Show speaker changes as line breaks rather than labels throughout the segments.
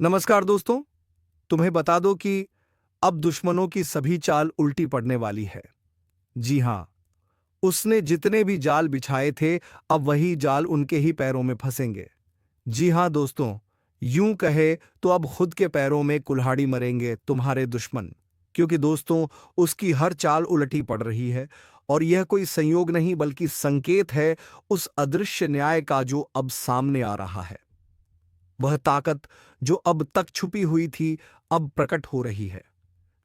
नमस्कार दोस्तों। तुम्हें बता दो कि अब दुश्मनों की सभी चाल उल्टी पड़ने वाली है। जी हां, उसने जितने भी जाल बिछाए थे, अब वही जाल उनके ही पैरों में फंसेंगे। जी हां दोस्तों, यूं कहे तो अब खुद के पैरों में कुल्हाड़ी मरेंगे तुम्हारे दुश्मन। क्योंकि दोस्तों, उसकी हर चाल उलटी पड़ रही है। और यह कोई संयोग नहीं बल्कि संकेत है उस अदृश्य न्याय का जो अब सामने आ रहा है। वह ताकत जो अब तक छुपी हुई थी, अब प्रकट हो रही है।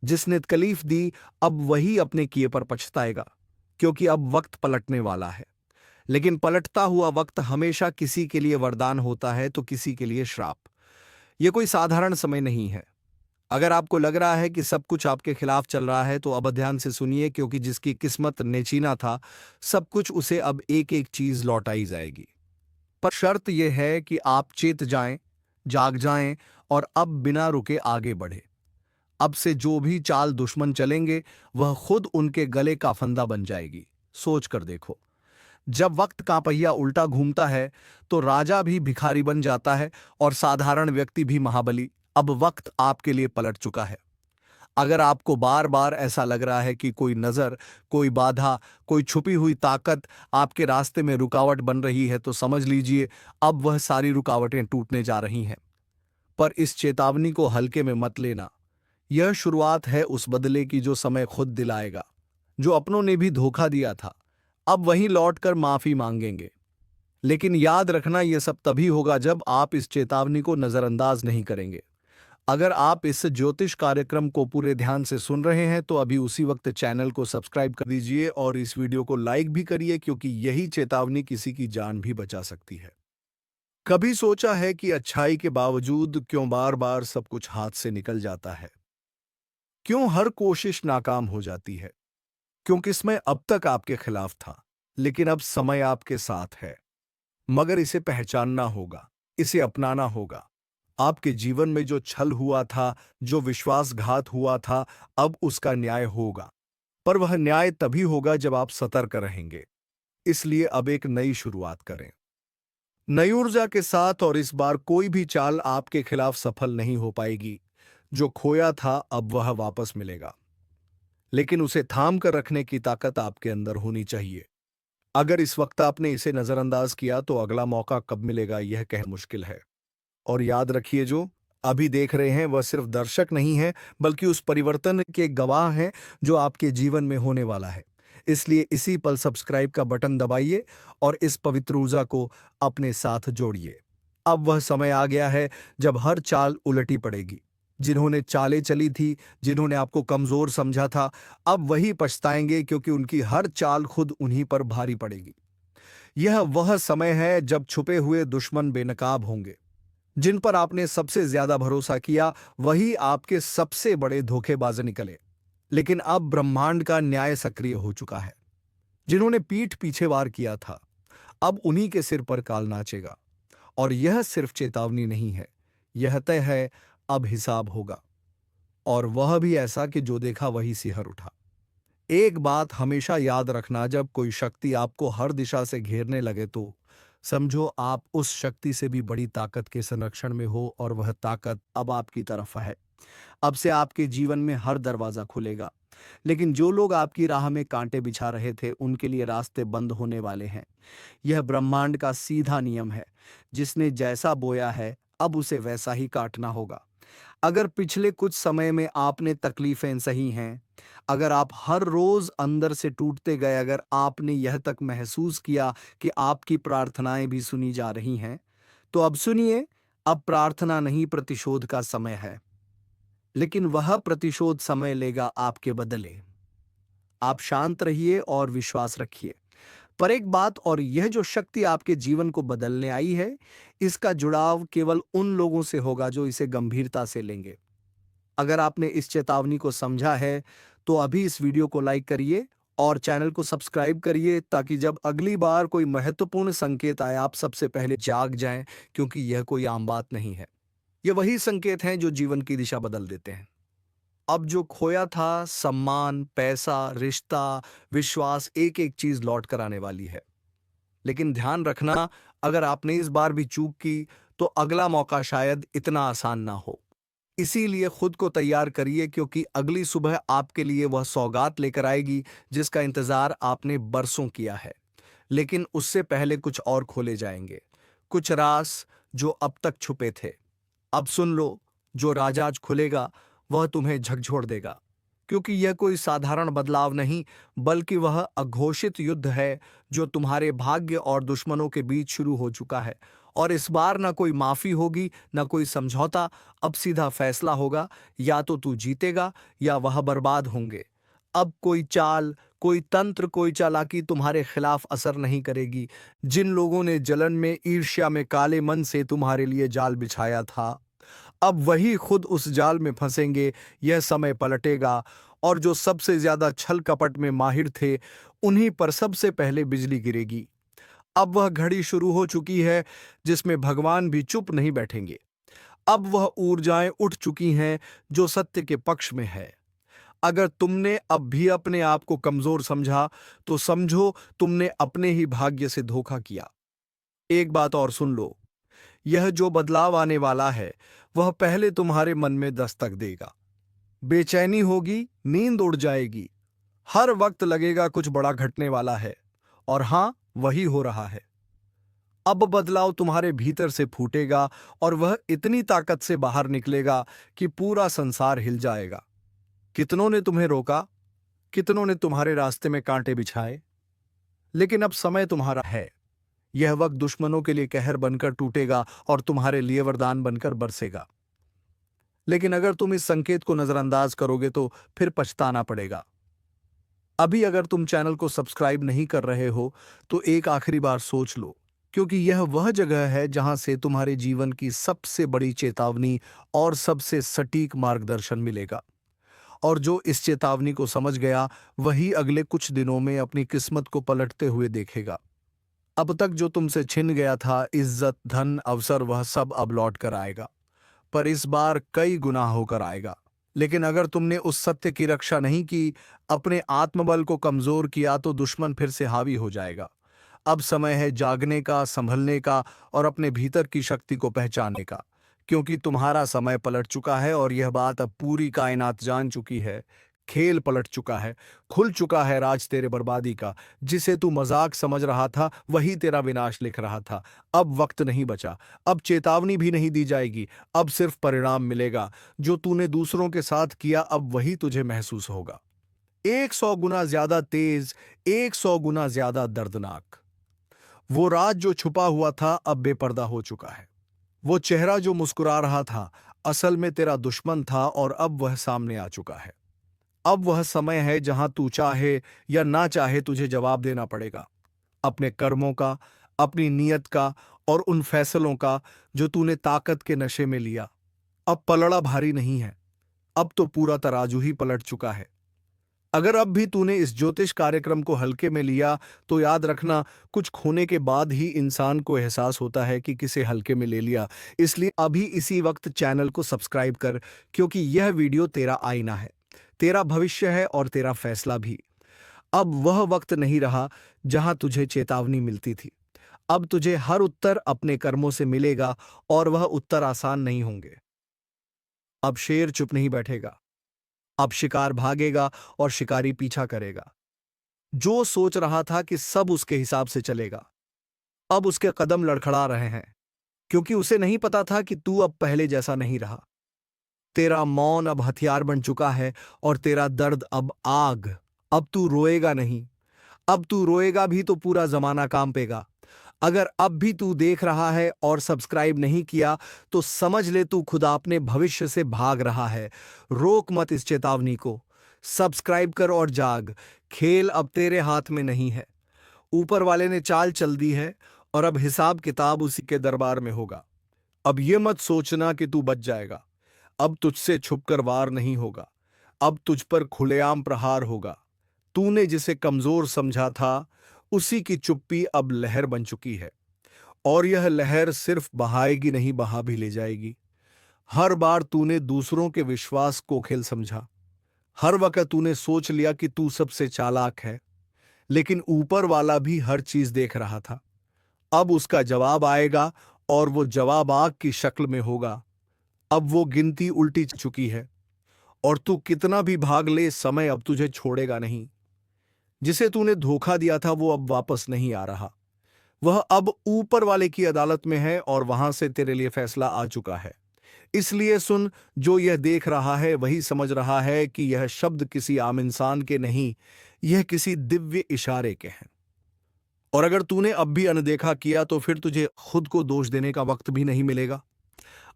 जिसने तकलीफ दी, अब वही अपने किए पर पछताएगा। क्योंकि अब वक्त पलटने वाला है। लेकिन पलटता हुआ वक्त हमेशा किसी के लिए वरदान होता है तो किसी के लिए श्राप। यह कोई साधारण समय नहीं है। अगर आपको लग रहा है कि सब कुछ आपके खिलाफ चल रहा है तो अब ध्यान से सुनिए, क्योंकि जिसकी किस्मत नेचीना था, सब कुछ उसे अब एक एक चीज लौटाई जाएगी। पर शर्त यह है कि आप चेत जाएं, जाग जाएं और अब बिना रुके आगे बढ़े। अब से जो भी चाल दुश्मन चलेंगे, वह खुद उनके गले का फंदा बन जाएगी। सोच कर देखो, जब वक्त का पहिया उल्टा घूमता है तो राजा भी भिखारी बन जाता है और साधारण व्यक्ति भी महाबली। अब वक्त आपके लिए पलट चुका है। अगर आपको बार बार ऐसा लग रहा है कि कोई नजर, कोई बाधा, कोई छुपी हुई ताकत आपके रास्ते में रुकावट बन रही है, तो समझ लीजिए अब वह सारी रुकावटें टूटने जा रही हैं। पर इस चेतावनी को हल्के में मत लेना। यह शुरुआत है उस बदले की जो समय खुद दिलाएगा। जो अपनों ने भी धोखा दिया था, अब वहीं लौटकर माफी मांगेंगे। लेकिन याद रखना, यह सब तभी होगा जब आप इस चेतावनी को नजरअंदाज नहीं करेंगे। अगर आप इस ज्योतिष कार्यक्रम को पूरे ध्यान से सुन रहे हैं तो अभी उसी वक्त चैनल को सब्सक्राइब कर दीजिए और इस वीडियो को लाइक भी करिए, क्योंकि यही चेतावनी किसी की जान भी बचा सकती है। कभी सोचा है कि अच्छाई के बावजूद क्यों बार बार सब कुछ हाथ से निकल जाता है? क्यों हर कोशिश नाकाम हो जाती है? क्योंकि इसमें अब तक आपके खिलाफ था, लेकिन अब समय आपके साथ है। मगर इसे पहचानना होगा, इसे अपनाना होगा। आपके जीवन में जो छल हुआ था, जो विश्वासघात हुआ था, अब उसका न्याय होगा। पर वह न्याय तभी होगा जब आप सतर्क रहेंगे। इसलिए अब एक नई शुरुआत करें, नई ऊर्जा के साथ। और इस बार कोई भी चाल आपके खिलाफ सफल नहीं हो पाएगी। जो खोया था अब वह वापस मिलेगा। लेकिन उसे थाम कर रखने की ताकत आपके अंदर होनी चाहिए। अगर इस वक्त आपने इसे नजरअंदाज किया तो अगला मौका कब मिलेगा यह कहना मुश्किल है। और याद रखिए, जो अभी देख रहे हैं वह सिर्फ दर्शक नहीं है, बल्कि उस परिवर्तन के गवाह हैं जो आपके जीवन में होने वाला है। इसलिए इसी पल सब्सक्राइब का बटन दबाइए और इस पवित्र ऊर्जा को अपने साथ जोड़िए। अब वह समय आ गया है जब हर चाल उलटी पड़ेगी। जिन्होंने चालें चली थी, जिन्होंने आपको कमजोर समझा था, अब वही पछताएंगे, क्योंकि उनकी हर चाल खुद उन्हीं पर भारी पड़ेगी। यह वह समय है जब छुपे हुए दुश्मन बेनकाब होंगे। जिन पर आपने सबसे ज्यादा भरोसा किया, वही आपके सबसे बड़े धोखेबाज निकले। लेकिन अब ब्रह्मांड का न्याय सक्रिय हो चुका है। जिन्होंने पीठ पीछे वार किया था, अब उन्हीं के सिर पर काल नाचेगा। और यह सिर्फ चेतावनी नहीं है, यह तय है, अब हिसाब होगा। और वह भी ऐसा कि जो देखा वही सिहर उठा। एक बात हमेशा याद रखना, जब कोई शक्ति आपको हर दिशा से घेरने लगे तो समझो आप उस शक्ति से भी बड़ी ताकत के संरक्षण में हो, और वह ताकत अब आपकी तरफ है। अब से आपके जीवन में हर दरवाजा खुलेगा। लेकिन जो लोग आपकी राह में कांटे बिछा रहे थे, उनके लिए रास्ते बंद होने वाले हैं। यह ब्रह्मांड का सीधा नियम है। जिसने जैसा बोया है, अब उसे वैसा ही काटना होगा। अगर पिछले कुछ समय में आपने तकलीफें सही हैं, अगर आप हर रोज अंदर से टूटते गए, अगर आपने यह तक महसूस किया कि आपकी प्रार्थनाएं भी सुनी जा रही हैं, तो अब सुनिए, अब प्रार्थना नहीं, प्रतिशोध का समय है। लेकिन वह प्रतिशोध समय लेगा आपके बदले। आप शांत रहिए और विश्वास रखिए। पर एक बात और, यह जो शक्ति आपके जीवन को बदलने आई है, इसका जुड़ाव केवल उन लोगों से होगा जो इसे गंभीरता से लेंगे। अगर आपने इस चेतावनी को समझा है तो अभी इस वीडियो को लाइक करिए और चैनल को सब्सक्राइब करिए, ताकि जब अगली बार कोई महत्वपूर्ण संकेत आए, आप सबसे पहले जाग जाएं। क्योंकि यह कोई आम बात नहीं है। ये वही संकेत हैं जो जीवन की दिशा बदल देते हैं। अब जो खोया था, सम्मान, पैसा, रिश्ता, विश्वास, एक एक चीज लौट कर आने वाली है। लेकिन ध्यान रखना, अगर आपने इस बार भी चूक की तो अगला मौका शायद इतना आसान ना हो। इसीलिए खुद को तैयार करिए, क्योंकि अगली सुबह आपके लिए वह सौगात लेकर आएगी जिसका इंतजार आपने बरसों किया है। लेकिन उससे पहले कुछ और खोले जाएंगे, कुछ राज जो अब तक छुपे थे। अब सुन लो, जो राज आज खुलेगा वह तुम्हें झकझोर देगा, क्योंकि यह कोई साधारण बदलाव नहीं, बल्कि वह अघोषित युद्ध है जो तुम्हारे भाग्य और दुश्मनों के बीच शुरू हो चुका है। और इस बार ना कोई माफी होगी, ना कोई समझौता। अब सीधा फैसला होगा, या तो तू जीतेगा या वह बर्बाद होंगे। अब कोई चाल, कोई तंत्र, कोई चालाकी तुम्हारे खिलाफ असर नहीं करेगी। जिन लोगों ने जलन में, ईर्ष्या में, काले मन से तुम्हारे लिए जाल बिछाया था, अब वही खुद उस जाल में फंसेंगे। यह समय पलटेगा, और जो सबसे ज्यादा छल कपट में माहिर थे, उन्हीं पर सबसे पहले बिजली गिरेगी। अब वह घड़ी शुरू हो चुकी है जिसमें भगवान भी चुप नहीं बैठेंगे। अब वह ऊर्जाएं उठ चुकी हैं जो सत्य के पक्ष में है। अगर तुमने अब भी अपने आप को कमजोर समझा, तो समझो तुमने अपने ही भाग्य से धोखा किया। एक बात और सुन लो, यह जो बदलाव आने वाला है वह पहले तुम्हारे मन में दस्तक देगा। बेचैनी होगी, नींद उड़ जाएगी, हर वक्त लगेगा कुछ बड़ा घटने वाला है। और हां, वही हो रहा है। अब बदलाव तुम्हारे भीतर से फूटेगा, और वह इतनी ताकत से बाहर निकलेगा कि पूरा संसार हिल जाएगा। कितनों ने तुम्हें रोका, कितनों ने तुम्हारे रास्ते में कांटे बिछाए, लेकिन अब समय तुम्हारा है। यह वक्त दुश्मनों के लिए कहर बनकर टूटेगा और तुम्हारे लिए वरदान बनकर बरसेगा। लेकिन अगर तुम इस संकेत को नजरअंदाज करोगे तो फिर पछताना पड़ेगा। अभी अगर तुम चैनल को सब्सक्राइब नहीं कर रहे हो तो एक आखिरी बार सोच लो, क्योंकि यह वह जगह है जहां से तुम्हारे जीवन की सबसे बड़ी चेतावनी और सबसे सटीक मार्गदर्शन मिलेगा। और जो इस चेतावनी को समझ गया, वही अगले कुछ दिनों में अपनी किस्मत को पलटते हुए देखेगा। अब तक जो तुमसे छिन गया था, इज्जत, धन, अवसर, वह सब अब लौट कर आएगा, पर इस बार कई गुना होकर आएगा। लेकिन अगर तुमने उस सत्य की रक्षा नहीं की, अपने आत्मबल को कमजोर किया, तो दुश्मन फिर से हावी हो जाएगा। अब समय है जागने का, संभलने का और अपने भीतर की शक्ति को पहचानने का, क्योंकि तुम्हारा समय पलट चुका है और यह बात अब पूरी कायनात जान चुकी है। खेल पलट चुका है, खुल चुका है राज तेरे बर्बादी का। जिसे तू मजाक समझ रहा था, वही तेरा विनाश लिख रहा था। अब वक्त नहीं बचा, अब चेतावनी भी नहीं दी जाएगी, अब सिर्फ परिणाम मिलेगा। जो तूने दूसरों के साथ किया, अब वही तुझे महसूस होगा। 100 गुना ज्यादा तेज, 100 गुना ज्यादा दर्दनाक। वो राज जो छुपा हुआ था, अब बेपर्दा हो चुका है। वो चेहरा जो मुस्कुरा रहा था, असल में तेरा दुश्मन था, और अब वह सामने आ चुका है। अब वह समय है जहां तू चाहे या ना चाहे तुझे जवाब देना पड़ेगा, अपने कर्मों का, अपनी नीयत का और उन फैसलों का जो तूने ताकत के नशे में लिया। अब पलड़ा भारी नहीं है, अब तो पूरा तराजू ही पलट चुका है। अगर अब भी तूने इस ज्योतिष कार्यक्रम को हल्के में लिया, तो याद रखना, कुछ खोने के बाद ही इंसान को एहसास होता है कि किसे हल्के में ले लिया। इसलिए अभी इसी वक्त चैनल को सब्सक्राइब कर, क्योंकि यह वीडियो तेरा आईना है, तेरा भविष्य है और तेरा फैसला भी। अब वह वक्त नहीं रहा जहां तुझे चेतावनी मिलती थी। अब तुझे हर उत्तर अपने कर्मों से मिलेगा, और वह उत्तर आसान नहीं होंगे। अब शेर चुप नहीं बैठेगा, अब शिकार भागेगा और शिकारी पीछा करेगा। जो सोच रहा था कि सब उसके हिसाब से चलेगा, अब उसके कदम लड़खड़ा रहे हैं, क्योंकि उसे नहीं पता था कि तू अब पहले जैसा नहीं रहा। तेरा मौन अब हथियार बन चुका है, और तेरा दर्द अब आग। अब तू रोएगा नहीं, अब तू रोएगा भी तो पूरा जमाना कांपेगा। अगर अब भी तू देख रहा है और सब्सक्राइब नहीं किया, तो समझ ले तू खुदा अपने भविष्य से भाग रहा है। रोक मत इस चेतावनी को, सब्सक्राइब कर और जाग। खेल अब तेरे हाथ में नहीं है, ऊपर वाले ने चाल चल दी है, और अब हिसाब किताब उसी के दरबार में होगा। अब ये मत सोचना कि तू बच जाएगा, अब तुझसे छुपकर वार नहीं होगा, अब तुझ पर खुलेआम प्रहार होगा। तूने जिसे कमजोर समझा था, उसी की चुप्पी अब लहर बन चुकी है, और यह लहर सिर्फ बहाएगी नहीं, बहा भी ले जाएगी। हर बार तूने दूसरों के विश्वास को खेल समझा, हर वक्त तूने सोच लिया कि तू सबसे चालाक है, लेकिन ऊपर वाला भी हर चीज देख रहा था। अब उसका जवाब आएगा, और वो जवाब आग की शक्ल में होगा। अब वो गिनती उल्टी चुकी है और तू कितना भी भाग ले, समय अब तुझे छोड़ेगा नहीं। जिसे तूने धोखा दिया था वो अब वापस नहीं आ रहा। वह अब ऊपर वाले की अदालत में है और वहां से तेरे लिए फैसला आ चुका है। इसलिए सुन, जो यह देख रहा है वही समझ रहा है कि यह शब्द किसी आम इंसान के नहीं, यह किसी दिव्य इशारे के हैं। और अगर तूने अब भी अनदेखा किया तो फिर तुझे खुद को दोष देने का वक्त भी नहीं मिलेगा।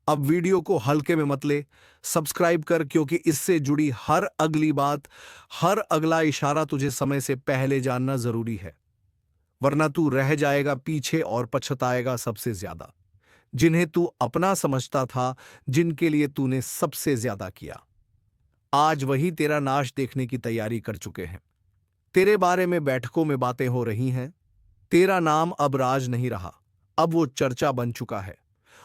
अब वीडियो को हल्के में मत ले, सब्सक्राइब कर, क्योंकि इससे जुड़ी हर अगली बात, हर अगला इशारा तुझे समय से पहले जानना जरूरी है। वरना तू रह जाएगा पीछे और पछताएगा सबसे ज्यादा। जिन्हें तू अपना समझता था, जिनके लिए तूने सबसे ज्यादा किया, आज वही तेरा नाश देखने की तैयारी कर चुके हैं। तेरे बारे में बैठकों में बातें हो रही हैं। तेरा नाम अब राज नहीं रहा, अब वो चर्चा बन चुका है।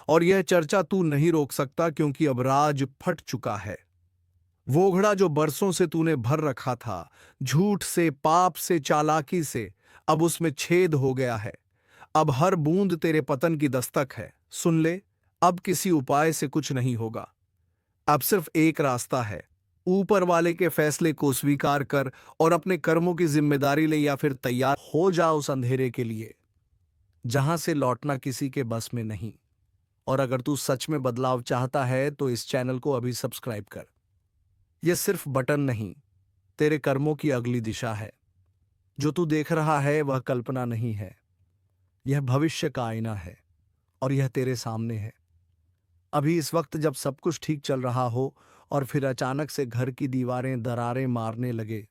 और यह चर्चा तू नहीं रोक सकता, क्योंकि अब राज फट चुका है। वो घड़ा जो बरसों से तूने भर रखा था, झूठ से, पाप से, चालाकी से, अब उसमें छेद हो गया है। अब हर बूंद तेरे पतन की दस्तक है। सुन ले, अब किसी उपाय से कुछ नहीं होगा। अब सिर्फ एक रास्ता है, ऊपर वाले के फैसले को स्वीकार कर और अपने कर्मों की जिम्मेदारी ले, या फिर तैयार हो जा उस अंधेरे के लिए जहां से लौटना किसी के बस में नहीं। और अगर तू सच में बदलाव चाहता है तो इस चैनल को अभी सब्सक्राइब कर। यह सिर्फ बटन नहीं, तेरे कर्मों की अगली दिशा है। जो तू देख रहा है वह कल्पना नहीं है, यह भविष्य का आईना है और यह तेरे सामने है। अभी इस वक्त जब सब कुछ ठीक चल रहा हो और फिर अचानक से घर की दीवारें दरारें मारने लगे,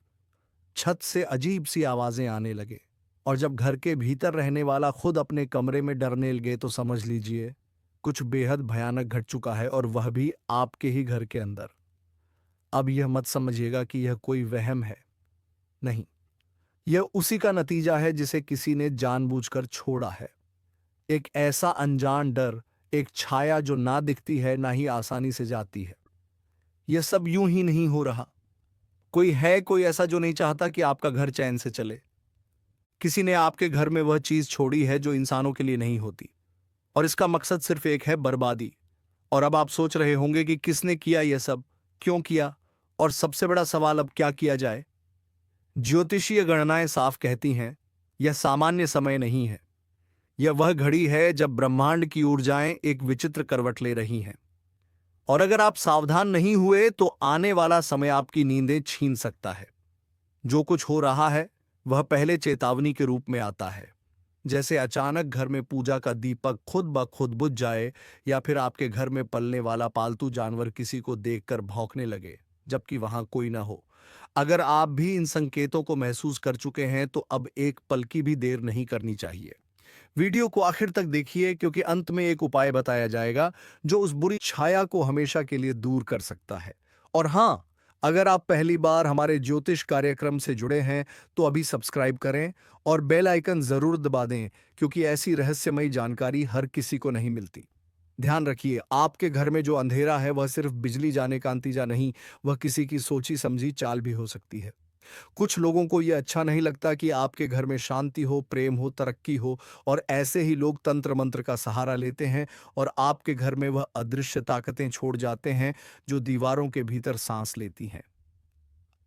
छत से अजीब सी आवाजें आने लगे, और जब घर के भीतर रहने वाला खुद अपने कमरे में डरने लगे, तो समझ लीजिए कुछ बेहद भयानक घट चुका है, और वह भी आपके ही घर के अंदर। अब यह मत समझिएगा कि यह कोई वहम है, नहीं, यह उसी का नतीजा है जिसे किसी ने जानबूझकर छोड़ा है। एक ऐसा अनजान डर, एक छाया जो ना दिखती है ना ही आसानी से जाती है। यह सब यूं ही नहीं हो रहा। कोई ऐसा जो नहीं चाहता कि आपका घर चैन से चले। किसी ने आपके घर में वह चीज छोड़ी है जो इंसानों के लिए नहीं होती, और इसका मकसद सिर्फ एक है, बर्बादी। और अब आप सोच रहे होंगे कि किसने किया यह सब, क्यों किया, और सबसे बड़ा सवाल, अब क्या किया जाए। ज्योतिषीय गणनाएं साफ कहती हैं, यह सामान्य समय नहीं है। यह वह घड़ी है जब ब्रह्मांड की ऊर्जाएं एक विचित्र करवट ले रही हैं। और अगर आप सावधान नहीं हुए तो आने वाला समय आपकी नींदें छीन सकता है। जो कुछ हो रहा है वह पहले चेतावनी के रूप में आता है, जैसे अचानक घर में पूजा का दीपक खुद ब खुद बुझ जाए, या फिर आपके घर में पलने वाला पालतू जानवर किसी को देखकर भौंकने लगे जबकि वहां कोई ना हो। अगर आप भी इन संकेतों को महसूस कर चुके हैं तो अब एक पल की भी देर नहीं करनी चाहिए। वीडियो को आखिर तक देखिए, क्योंकि अंत में एक उपाय बताया जाएगा जो उस बुरी छाया को हमेशा के लिए दूर कर सकता है। और हां, अगर आप पहली बार हमारे ज्योतिष कार्यक्रम से जुड़े हैं तो अभी सब्सक्राइब करें और बेल आइकन जरूर दबा दें, क्योंकि ऐसी रहस्यमयी जानकारी हर किसी को नहीं मिलती। ध्यान रखिए, आपके घर में जो अंधेरा है वह सिर्फ बिजली जाने का नतीजा नहीं, वह किसी की सोची समझी चाल भी हो सकती है। कुछ लोगों को यह अच्छा नहीं लगता कि आपके घर में शांति हो, प्रेम हो, तरक्की हो, और ऐसे ही लोग तंत्र मंत्र का सहारा लेते हैं और आपके घर में वह अदृश्य ताकतें छोड़ जाते हैं जो दीवारों के भीतर सांस लेती हैं।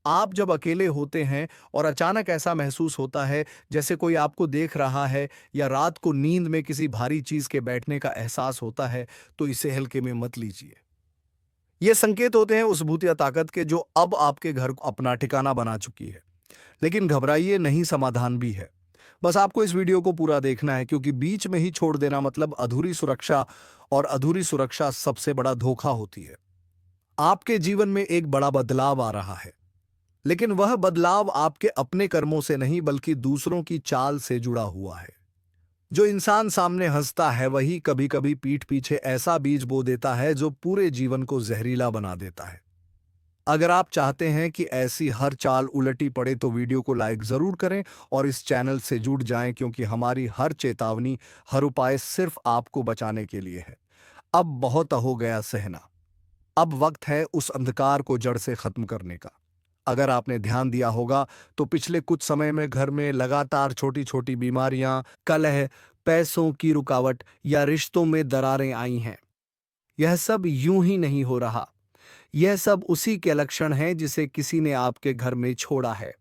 आप जब अकेले होते हैं और अचानक ऐसा महसूस होता है जैसे कोई आपको देख रहा है, या रात को नींद में किसी भारी चीज के बैठने का एहसास होता है, तो इसे हल्के में मत लीजिए। ये संकेत होते हैं उस भूतिया ताकत के जो अब आपके घर को अपना ठिकाना बना चुकी है। लेकिन घबराइए नहीं, समाधान भी है। बस आपको इस वीडियो को पूरा देखना है, क्योंकि बीच में ही छोड़ देना मतलब अधूरी सुरक्षा, और अधूरी सुरक्षा सबसे बड़ा धोखा होती है। आपके जीवन में एक बड़ा बदलाव आ रहा है, लेकिन वह बदलाव आपके अपने कर्मों से नहीं बल्कि दूसरों की चाल से जुड़ा हुआ है। जो इंसान सामने हंसता है वही कभी कभी पीठ पीछे ऐसा बीज बो देता है जो पूरे जीवन को जहरीला बना देता है। अगर आप चाहते हैं कि ऐसी हर चाल उलटी पड़े तो वीडियो को लाइक जरूर करें और इस चैनल से जुड़ जाएं, क्योंकि हमारी हर चेतावनी, हर उपाय सिर्फ आपको बचाने के लिए है। अब बहुत हो गया सहना, अब वक्त है उस अंधकार को जड़ से खत्म करने का। अगर आपने ध्यान दिया होगा तो पिछले कुछ समय में घर में लगातार छोटी छोटी बीमारियां, कलह, पैसों की रुकावट या रिश्तों में दरारें आई हैं। यह सब यूं ही नहीं हो रहा। यह सब उसी के लक्षण हैं जिसे किसी ने आपके घर में छोड़ा है,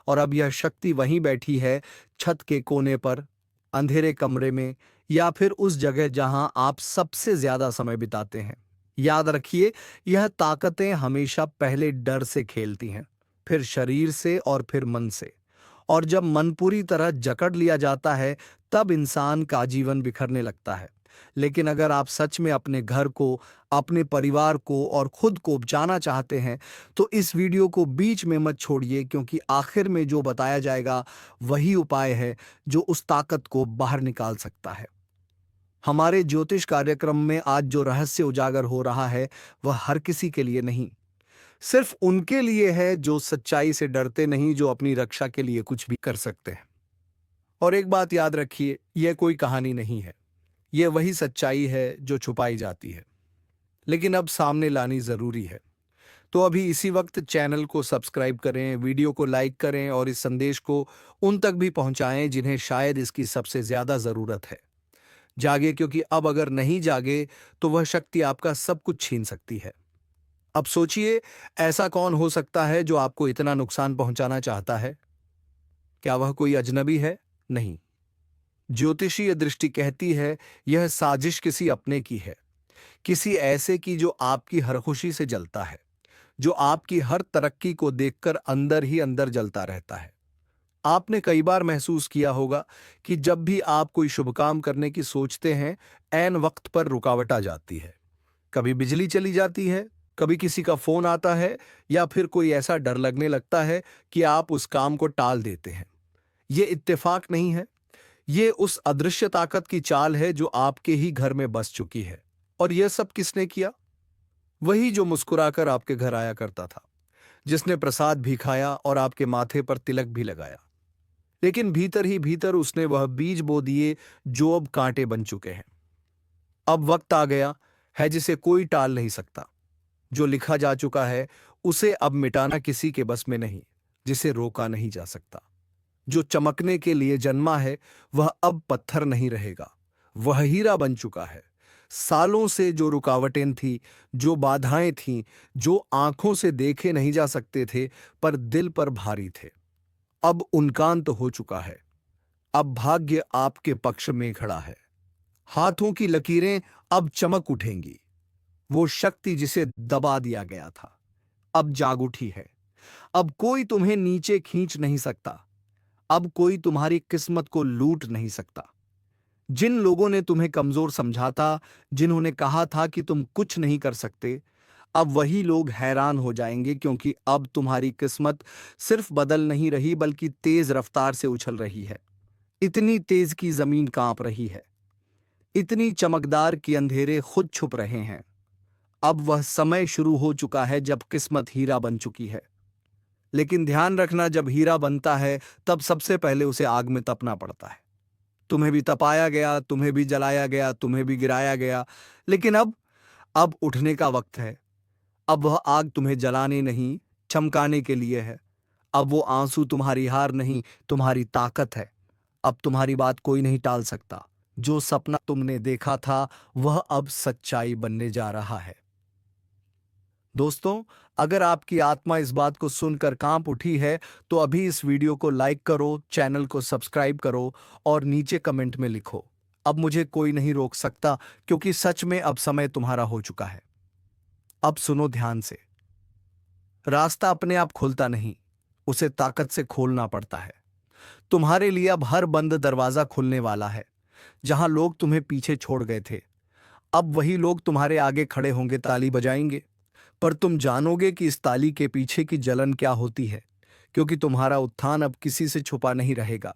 और अब यह शक्ति वहीं बैठी है, छत के कोने पर, अंधेरे कमरे में, या फिर उस जगह जहां आप सबसे ज्यादा समय बिताते हैं। याद रखिए, यह ताकतें हमेशा पहले डर से खेलती हैं, फिर शरीर से और फिर मन से। और जब मन पूरी तरह जकड़ लिया जाता है, तब इंसान का जीवन बिखरने लगता है। लेकिन अगर आप सच में अपने घर को, अपने परिवार को और खुद को बचाना चाहते हैं, तो इस वीडियो को बीच में मत छोड़िए, क्योंकि आखिर में जो बताया जाएगा वही उपाय है जो उस ताकत को बाहर निकाल सकता है। हमारे ज्योतिष कार्यक्रम में आज जो रहस्य उजागर हो रहा है, वह हर किसी के लिए नहीं, सिर्फ उनके लिए है जो सच्चाई से डरते नहीं, जो अपनी रक्षा के लिए कुछ भी कर सकते हैं। और एक बात याद रखिए, यह कोई कहानी नहीं है, यह वही सच्चाई है जो छुपाई जाती है, लेकिन अब सामने लानी जरूरी है। तो अभी इसी वक्त चैनल को सब्सक्राइब करें, वीडियो को लाइक करें और इस संदेश को उन तक भी पहुंचाएं जिन्हें शायद इसकी सबसे ज्यादा जरूरत है। जागे, क्योंकि अब अगर नहीं जागे तो वह शक्ति आपका सब कुछ छीन सकती है। अब सोचिए, ऐसा कौन हो सकता है जो आपको इतना नुकसान पहुंचाना चाहता है? क्या वह कोई अजनबी है? नहीं। ज्योतिषीय दृष्टि कहती है यह साजिश किसी अपने की है, किसी ऐसे की जो आपकी हर खुशी से जलता है, जो आपकी हर तरक्की को देखकर अंदर ही अंदर जलता रहता है। आपने कई बार महसूस किया होगा कि जब भी आप कोई शुभ काम करने की सोचते हैं, ऐन वक्त पर रुकावट आ जाती है। कभी बिजली चली जाती है, कभी किसी का फोन आता है, या फिर कोई ऐसा डर लगने लगता है कि आप उस काम को टाल देते हैं। ये इत्तेफाक नहीं है, ये उस अदृश्य ताकत की चाल है जो आपके ही घर में बस चुकी है। और यह सब किसने किया? वही जो मुस्कुराकर आपके घर आया करता था, जिसने प्रसाद भी खाया और आपके माथे पर तिलक भी लगाया। लेकिन भीतर ही भीतर उसने वह बीज बो दिए जो अब कांटे बन चुके हैं। अब वक्त आ गया है जिसे कोई टाल नहीं सकता। जो लिखा जा चुका है उसे अब मिटाना किसी के बस में नहीं, जिसे रोका नहीं जा सकता। जो चमकने के लिए जन्मा है वह अब पत्थर नहीं रहेगा, वह हीरा बन चुका है। सालों से जो रुकावटें थी, जो बाधाएं थीं, जो आंखों से देखे नहीं जा सकते थे पर दिल पर भारी थे, अब उनका अंत हो चुका है। अब भाग्य आपके पक्ष में खड़ा है। हाथों की लकीरें अब चमक उठेंगी। वो शक्ति जिसे दबा दिया गया था अब जाग उठी है। अब कोई तुम्हें नीचे खींच नहीं सकता। अब कोई तुम्हारी किस्मत को लूट नहीं सकता। जिन लोगों ने तुम्हें कमजोर समझा था, जिन्होंने कहा था कि तुम कुछ नहीं कर सकते, अब वही लोग हैरान हो जाएंगे, क्योंकि अब तुम्हारी किस्मत सिर्फ बदल नहीं रही बल्कि तेज रफ्तार से उछल रही है। इतनी तेज कि जमीन कांप रही है, इतनी चमकदार कि अंधेरे खुद छुप रहे हैं। अब वह समय शुरू हो चुका है जब किस्मत हीरा बन चुकी है। लेकिन ध्यान रखना, जब हीरा बनता है तब सबसे पहले उसे आग में तपना पड़ता है। तुम्हें भी तपाया गया, तुम्हें भी जलाया गया, तुम्हें भी गिराया गया, लेकिन अब उठने का वक्त है। अब वह आग तुम्हें जलाने नहीं, चमकाने के लिए है। अब वो आंसू तुम्हारी हार नहीं, तुम्हारी ताकत है। अब तुम्हारी बात कोई नहीं टाल सकता। जो सपना तुमने देखा था वह अब सच्चाई बनने जा रहा है। दोस्तों, अगर आपकी आत्मा इस बात को सुनकर कांप उठी है तो अभी इस वीडियो को लाइक करो, चैनल को सब्सक्राइब करो और नीचे कमेंट में लिखो, अब मुझे कोई नहीं रोक सकता, क्योंकि सच में अब समय तुम्हारा हो चुका है। अब सुनो ध्यान से। रास्ता अपने आप खुलता नहीं, उसे ताकत से खोलना पड़ता है। तुम्हारे लिए अब हर बंद दरवाजा खुलने वाला है। जहां लोग तुम्हें पीछे छोड़ गए थे, अब वही लोग तुम्हारे आगे खड़े होंगे, ताली बजाएंगे। पर तुम जानोगे कि इस ताली के पीछे की जलन क्या होती है, क्योंकि तुम्हारा उत्थान अब किसी से छुपा नहीं रहेगा।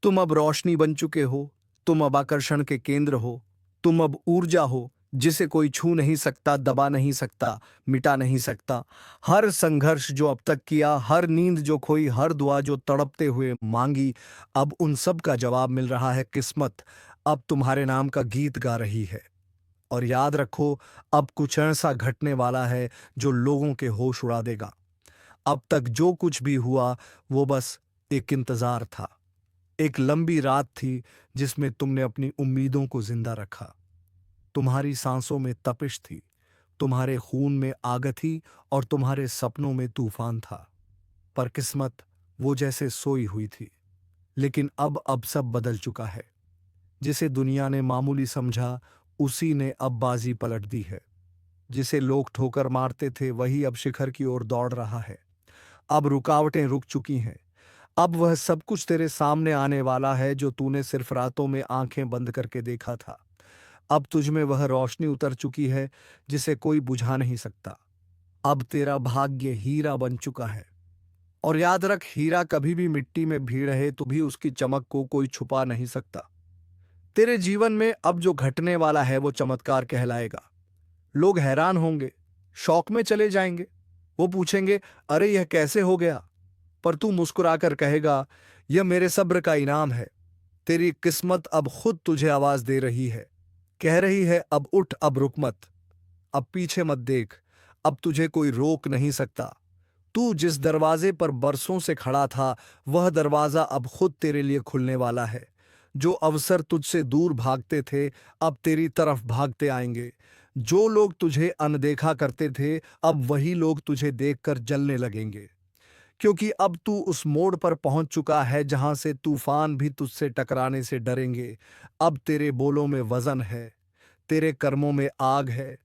तुम अब रोशनी बन चुके हो, तुम अब आकर्षण के केंद्र हो, तुम अब ऊर्जा हो जिसे कोई छू नहीं सकता, दबा नहीं सकता, मिटा नहीं सकता। हर संघर्ष जो अब तक किया, हर नींद जो खोई, हर दुआ जो तड़पते हुए मांगी, अब उन सब का जवाब मिल रहा है। किस्मत अब तुम्हारे नाम का गीत गा रही है। और याद रखो, अब कुछ ऐसा घटने वाला है जो लोगों के होश उड़ा देगा। अब तक जो कुछ भी हुआ वो बस एक इंतजार था, एक लंबी रात थी जिसमें तुमने अपनी उम्मीदों को जिंदा रखा। तुम्हारी सांसों में तपिश थी, तुम्हारे खून में आग थी और तुम्हारे सपनों में तूफान था। पर किस्मत वो जैसे सोई हुई थी। लेकिन अब सब बदल चुका है। जिसे दुनिया ने मामूली समझा, उसी ने अब बाजी पलट दी है। जिसे लोग ठोकर मारते थे, वही अब शिखर की ओर दौड़ रहा है। अब रुकावटें रुक चुकी हैं। अब वह सब कुछ तेरे सामने आने वाला है जो तूने सिर्फ रातों में आंखें बंद करके देखा था। अब तुझ में वह रोशनी उतर चुकी है जिसे कोई बुझा नहीं सकता। अब तेरा भाग्य हीरा बन चुका है। और याद रख, हीरा कभी भी मिट्टी में भी रहे तो भी उसकी चमक को कोई छुपा नहीं सकता। तेरे जीवन में अब जो घटने वाला है वो चमत्कार कहलाएगा। लोग हैरान होंगे, शौक में चले जाएंगे। वो पूछेंगे, अरे यह कैसे हो गया? पर तू मुस्कुराकर कहेगा, यह मेरे सब्र का इनाम है। तेरी किस्मत अब खुद तुझे आवाज दे रही है, कह रही है, अब उठ, अब रुक मत, अब पीछे मत देख, अब तुझे कोई रोक नहीं सकता। तू जिस दरवाजे पर बरसों से खड़ा था, वह दरवाजा अब खुद तेरे लिए खुलने वाला है। जो अवसर तुझसे दूर भागते थे, अब तेरी तरफ भागते आएंगे। जो लोग तुझे अनदेखा करते थे, अब वही लोग तुझे देखकर जलने लगेंगे। क्योंकि अब तू उस मोड़ पर पहुंच चुका है जहां से तूफान भी तुझसे टकराने से डरेंगे। अब तेरे बोलों में वजन है, तेरे कर्मों में आग है,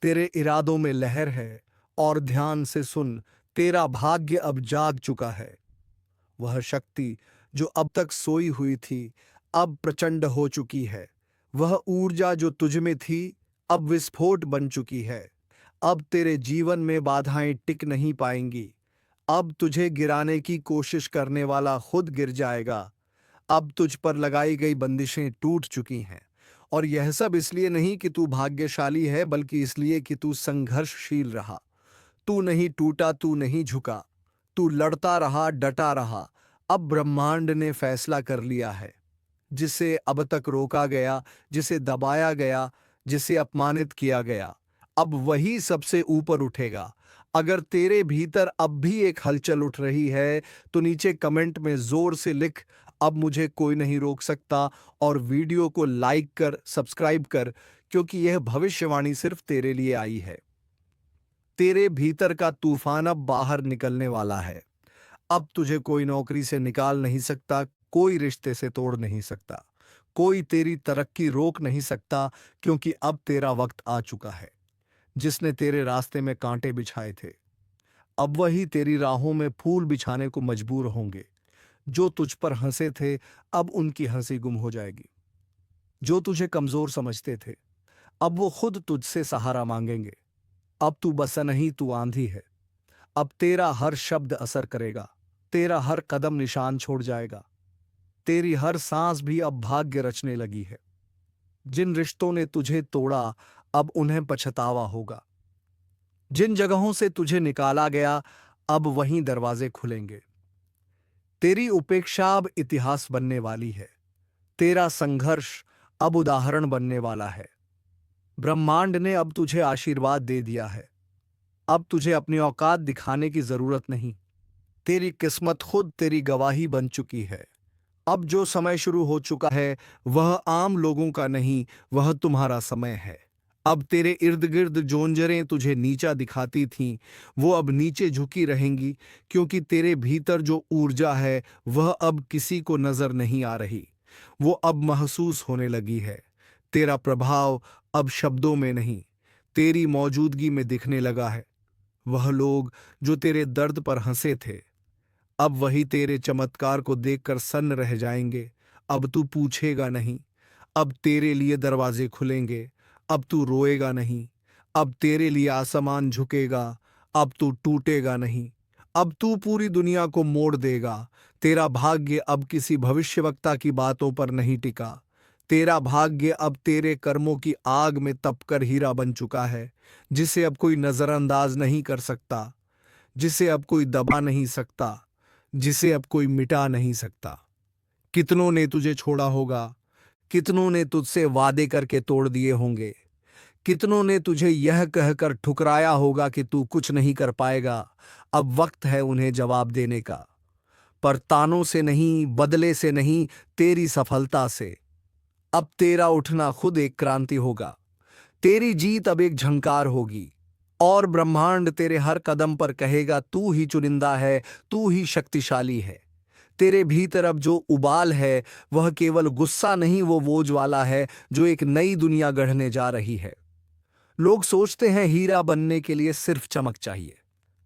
तेरे इरादों में लहर है। और ध्यान से सुन, तेरा भाग्य अब जाग चुका है। वह शक्ति जो अब तक सोई हुई थी, अब प्रचंड हो चुकी है। वह ऊर्जा जो तुझ में थी, अब विस्फोट बन चुकी है। अब तेरे जीवन में बाधाएं टिक नहीं पाएंगी। अब तुझे गिराने की कोशिश करने वाला खुद गिर जाएगा। अब तुझ पर लगाई गई बंदिशें टूट चुकी हैं। और यह सब इसलिए नहीं कि तू भाग्यशाली है, बल्कि इसलिए कि तू संघर्षशील रहा। तू नहीं टूटा, तू नहीं झुका, तू लड़ता रहा, डटा रहा। अब ब्रह्मांड ने फैसला कर लिया है। जिसे अब तक रोका गया, जिसे दबाया गया, जिसे अपमानित किया गया, अब वही सबसे ऊपर उठेगा। अगर तेरे भीतर अब भी एक हलचल उठ रही है तो नीचे कमेंट में जोर से लिख, अब मुझे कोई नहीं रोक सकता। और वीडियो को लाइक कर, सब्सक्राइब कर, क्योंकि यह भविष्यवाणी सिर्फ तेरे लिए आई है। तेरे भीतर का तूफान अब बाहर निकलने वाला है। अब तुझे कोई नौकरी से निकाल नहीं सकता, कोई रिश्ते से तोड़ नहीं सकता, कोई तेरी तरक्की रोक नहीं सकता, क्योंकि अब तेरा वक्त आ चुका है। जिसने तेरे रास्ते में कांटे बिछाए थे, अब वही तेरी राहों में फूल बिछाने को मजबूर होंगे। जो तुझ पर हंसे थे, अब उनकी हंसी गुम हो जाएगी। जो तुझे कमजोर समझते थे, अब वो खुद तुझसे सहारा मांगेंगे। अब तू बस नहीं, तू आंधी है। अब तेरा हर शब्द असर करेगा, तेरा हर कदम निशान छोड़ जाएगा। तेरी हर सांस भी अब भाग्य रचने लगी है। जिन रिश्तों ने तुझे तोड़ा, अब उन्हें पछतावा होगा। जिन जगहों से तुझे निकाला गया, अब वहीं दरवाजे खुलेंगे। तेरी उपेक्षा अब इतिहास बनने वाली है। तेरा संघर्ष अब उदाहरण बनने वाला है। ब्रह्मांड ने अब तुझे आशीर्वाद दे दिया है। अब तुझे अपनी औकात दिखाने की जरूरत नहीं। तेरी किस्मत खुद तेरी गवाही बन चुकी है। अब जो समय शुरू हो चुका है, वह आम लोगों का नहीं, वह तुम्हारा समय है। अब तेरे इर्द गिर्द जोंजरें तुझे नीचा दिखाती थीं, वो अब नीचे झुकी रहेंगी, क्योंकि तेरे भीतर जो ऊर्जा है, वह अब किसी को नजर नहीं आ रही। वो अब महसूस होने लगी है। तेरा प्रभाव अब शब्दों में नहीं, तेरी मौजूदगी में दिखने लगा है। वह लोग जो तेरे दर्द पर हंसे थे, अब वही तेरे चमत्कार को देखकर सन्न रह जाएंगे। अब तू पूछेगा नहीं, अब तेरे लिए दरवाजे खुलेंगे। अब तू रोएगा नहीं, अब तेरे लिए आसमान झुकेगा। अब तू टूटेगा नहीं, अब तू पूरी दुनिया को मोड़ देगा। तेरा भाग्य अब किसी भविष्यवक्ता की बातों पर नहीं टिका। तेरा भाग्य अब तेरे कर्मों की आग में तपकर हीरा बन चुका है, जिसे अब कोई नजरअंदाज नहीं कर सकता, जिसे अब कोई दबा नहीं सकता, जिसे अब कोई मिटा नहीं सकता। कितनों ने तुझे छोड़ा होगा, कितनों ने तुझसे वादे करके तोड़ दिए होंगे, कितनों ने तुझे यह कहकर ठुकराया होगा कि तू कुछ नहीं कर पाएगा। अब वक्त है उन्हें जवाब देने का। पर तानों से नहीं, बदले से नहीं, तेरी सफलता से। अब तेरा उठना खुद एक क्रांति होगा। तेरी जीत अब एक झंकार होगी और ब्रह्मांड तेरे हर कदम पर कहेगा तू ही चुनिंदा है, तू ही शक्तिशाली है। तेरे भीतर अब जो उबाल है वह केवल गुस्सा नहीं, वो ज्वाला है जो एक नई दुनिया गढ़ने जा रही है। लोग सोचते हैं हीरा बनने के लिए सिर्फ चमक चाहिए,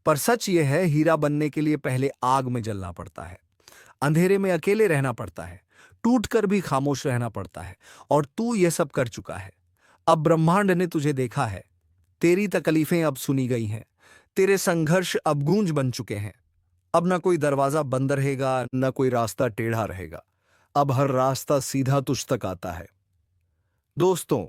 पर सच यह है हीरा बनने के लिए पहले आग में जलना पड़ता है, अंधेरे में अकेले रहना पड़ता है, टूटकर भी खामोश रहना पड़ता है। और तू यह सब कर चुका है। अब ब्रह्मांड ने तुझे देखा है। तेरी तकलीफें अब सुनी गई हैं। तेरे संघर्ष अब गूंज बन चुके हैं। अब ना कोई दरवाजा बंद रहेगा, ना कोई रास्ता टेढ़ा रहेगा। अब हर रास्ता सीधा तुझ तक आता है। दोस्तों,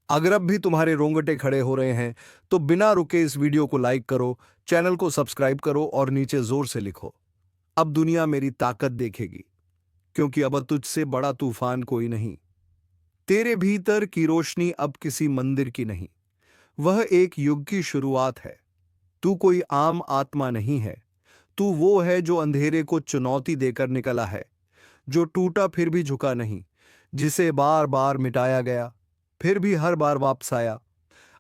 अगर अब भी तुम्हारे रोंगटे खड़े हो रहे हैं तो बिना रुके इस वीडियो को लाइक करो, चैनल को सब्सक्राइब करो और नीचे जोर से लिखो, अब दुनिया मेरी ताकत देखेगी, क्योंकि अब तुझसे बड़ा तूफान कोई नहीं। तेरे भीतर की रोशनी अब किसी मंदिर की नहीं, वह एक युग की शुरुआत है। तू कोई आम आत्मा नहीं है। तू वो है जो अंधेरे को चुनौती देकर निकला है, जो टूटा फिर भी झुका नहीं, जिसे बार बार मिटाया गया फिर भी हर बार वापस आया।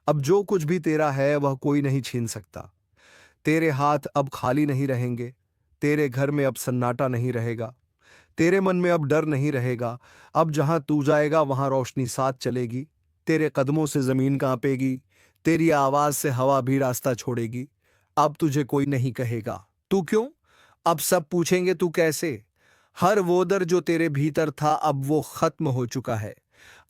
अब जो कुछ भी तेरा है वह कोई नहीं छीन सकता। तेरे हाथ अब खाली नहीं रहेंगे। तेरे घर में अब सन्नाटा नहीं रहेगा। तेरे मन में अब डर नहीं रहेगा। अब जहां तू जाएगा वहां रोशनी साथ चलेगी। तेरे कदमों से जमीन कांपेगी। तेरी आवाज से हवा भी रास्ता छोड़ेगी। अब तुझे कोई नहीं कहेगा तू क्यों, अब सब पूछेंगे तू कैसे। हर वो दर जो तेरे भीतर था अब वो खत्म हो चुका है।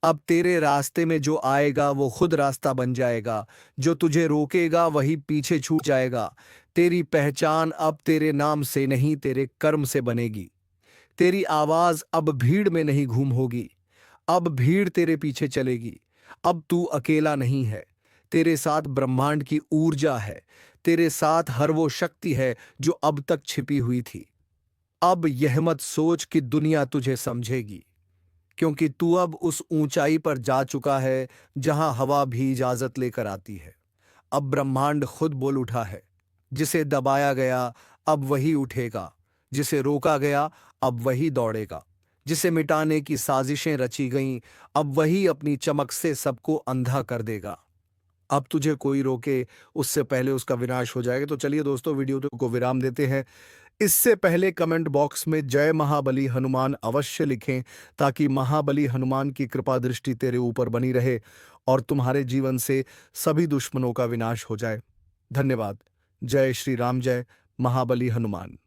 अब तेरे रास्ते में जो आएगा वो खुद रास्ता बन जाएगा। जो तुझे रोकेगा वही पीछे छूट जाएगा। तेरी पहचान अब तेरे नाम से नहीं, तेरे कर्म से बनेगी। तेरी आवाज अब भीड़ में नहीं घूम होगी, अब भीड़ तेरे पीछे चलेगी। अब तू अकेला नहीं है, तेरे साथ ब्रह्मांड की ऊर्जा है। तेरे साथ हर वो शक्ति है जो अब तक छिपी हुई थी। अब यह मत सोच कि दुनिया तुझे समझेगी, क्योंकि तू अब उस ऊंचाई पर जा चुका है जहां हवा भी इजाजत लेकर आती है। अब ब्रह्मांड खुद बोल उठा है, जिसे दबाया गया अब वही उठेगा, जिसे रोका गया अब वही दौड़ेगा, जिसे मिटाने की साजिशें रची गईं अब वही अपनी चमक से सबको अंधा कर देगा। अब तुझे कोई रोके उससे पहले उसका विनाश हो जाएगा। तो चलिए दोस्तों, वीडियो को विराम देते हैं। इससे पहले कमेंट बॉक्स में जय महाबली हनुमान अवश्य लिखें, ताकि महाबली हनुमान की कृपा दृष्टि तेरे ऊपर बनी रहे और तुम्हारे जीवन से सभी दुश्मनों का विनाश हो जाए। धन्यवाद। जय श्री राम, जय महाबली हनुमान।